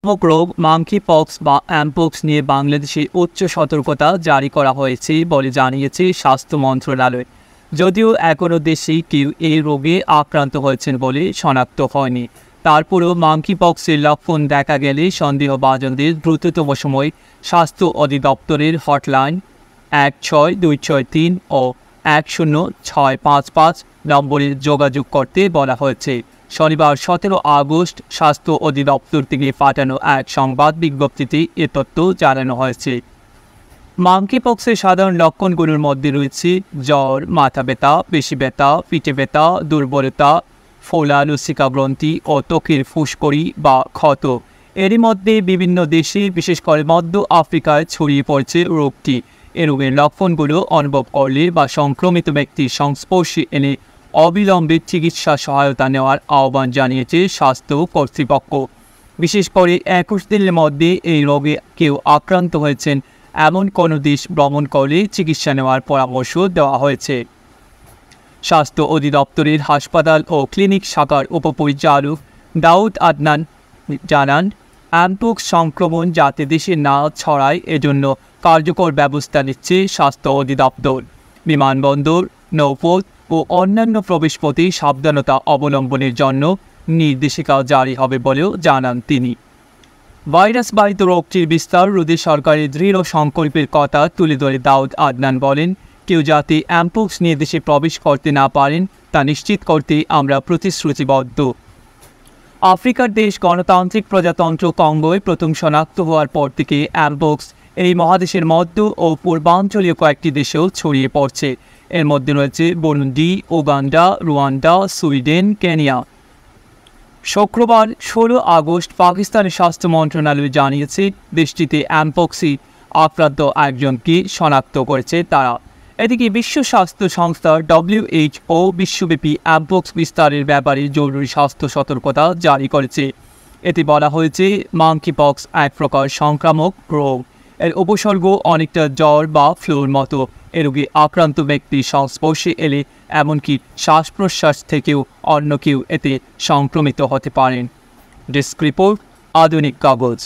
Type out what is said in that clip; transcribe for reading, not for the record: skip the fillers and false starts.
মারাত্মক রোগ monkey pox বা অ্যামপক্স নিয়ে বাংলাদেশে উচ্চ সতর্কতা জারি করা হয়েছে বলে জানিয়েছে স্বাস্থ্য মন্ত্রণালয়। যদিও এখনও দেশে কেউ এই রোগে আক্রান্ত হয়েছেন বলে শনাক্ত হয়নি, তারপরেও মাঙ্কি পক্সের লক্ষণ দেখা গেলে সন্দেহভাজনদের দ্রুততম সময় স্বাস্থ্য অধিদপ্তরের হটলাইন 16263 ও 10655 নম্বরে যোগাযোগ করতে বলা হয়েছে। শনিবার 17 আগস্ট স্বাস্থ্য অধিদপ্তর থেকে পাঠানো এক সংবাদ বিজ্ঞপ্তিতে এ তথ্য জানানো হয়েছে। মাঙ্কি পক্সের সাধারণ লক্ষণগুলোর মধ্যে রয়েছে জ্বর, মাথা ব্যথা, পেশি ব্যথা, পিঠে ব্যথা, দুর্বলতা, ফোলা লসিকা গ্রন্থি ও ত্বকের ফুসকড়ি বা ক্ষত। এরই মধ্যে বিভিন্ন দেশে বিশেষ করে মধ্য আফ্রিকায় ছড়িয়ে পড়ছে রোগটি। এ রোগের লক্ষণগুলো অনুভব করলে বা সংক্রমিত ব্যক্তির সংস্পর্শে এনে অবিলম্বে চিকিৎসা সহায়তা নেওয়ার আহ্বান জানিয়েছে স্বাস্থ্য কর্তৃপক্ষ। বিশেষ করে 21 দিনের মধ্যে এই রোগে কেউ আক্রান্ত হয়েছেন এমন কোনো দেশ ভ্রমণ করলে চিকিৎসা নেওয়ার পরামর্শ দেওয়া হয়েছে। স্বাস্থ্য অধিদপ্তরের হাসপাতাল ও ক্লিনিক শাখার উপপরিচালক দাউদ আদনান জানান, অ্যামপক্স সংক্রমণ যাতে দেশে না ছড়ায় এজন্য কার্যকর ব্যবস্থা নিচ্ছে স্বাস্থ্য অধিদপ্তর। বিমানবন্দর, নৌপথ ও অন্যান্য প্রবেশপথে সাবধানতা অবলম্বনের জন্য নির্দেশিকা জারি হবে বলেও জানান তিনি। ভাইরাসবাহিত রোগটির বিস্তার রোধে সরকারের দৃঢ় সংকল্পের কথা তুলে ধরে দাউদ আদনান বলেন, কেউ যাতে অ্যামপক্স নিয়ে দেশে প্রবেশ করতে না পারেন তা নিশ্চিত করতে আমরা প্রতিশ্রুতিবদ্ধ। আফ্রিকার দেশ গণতান্ত্রিক প্রজাতন্ত্র কঙ্গোয় প্রথম শনাক্ত হওয়ার পর থেকে অ্যামপক্স এই মহাদেশের মধ্য ও পূর্বাঞ্চলীয় কয়েকটি দেশেও ছড়িয়ে পড়ছে। এর মধ্যে রয়েছে Burundi, Uganda, Rwanda, Sweden, Kenya. শুক্রবার 16 আগস্ট পাকিস্তানের স্বাস্থ্য মন্ত্রণালয় জানিয়েছে দেশটিতে অ্যামপক্সে আক্রান্ত একজনকে শনাক্ত করেছে তারা। এদিকে বিশ্ব স্বাস্থ্য সংস্থা WHO বিশ্বব্যাপী অ্যামপক্স বিস্তারের ব্যাপারে জরুরি স্বাস্থ্য সতর্কতা জারি করেছে। এতে বলা হয়েছে মাঙ্কি পক্স এক প্রকার সংক্রামক রোগ। এর উপসর্গ অনেকটা জ্বর বা ফ্লুর মতো। এ রোগে আক্রান্ত ব্যক্তির সংস্পর্শে এলে এমনকি শ্বাস প্রশ্বাস থেকেও অন্য কেউ এতে সংক্রমিত হতে পারেন। ডেস্ক রিপোর্ট, আধুনিক কাগজ।